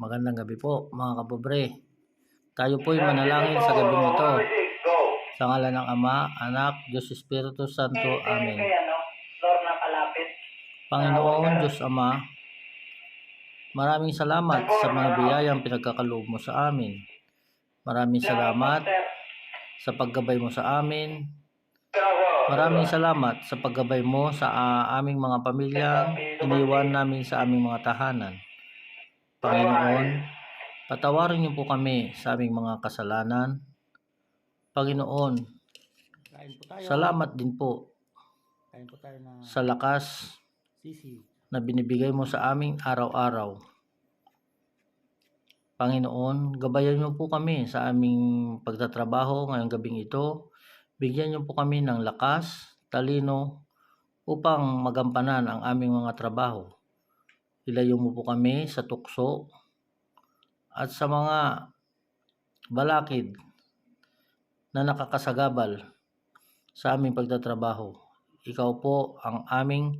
Magandang gabi po mga kapobre. Tayo po'y manalangin sa gabing ito. Sa ngalan ng Ama, Anak, Diyos Espiritu Santo. Amen. Panginoon Diyos Ama, maraming salamat sa mga biyayang pinagkakaloob mo sa amin. Maraming salamat sa paggabay mo sa amin. Maraming salamat sa paggabay mo sa aming mga pamilyang iniwan namin sa aming mga tahanan. Panginoon, patawarin niyo po kami sa aming mga kasalanan. Panginoon, salamat din po sa lakas na binibigay mo sa aming araw-araw. Panginoon, gabayan niyo po kami sa aming pagtatrabaho ngayong gabing ito. Bigyan niyo po kami ng lakas, talino, upang magampanan ang aming mga trabaho. Ilayo mo po kami sa tukso at sa mga balakid na nakakasagabal sa aming pagtatrabaho. Ikaw po ang aming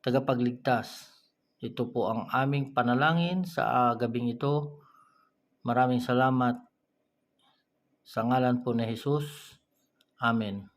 tagapagligtas. Ito po ang aming panalangin sa gabing ito. Maraming salamat sa ngalan po ni Jesus. Amen.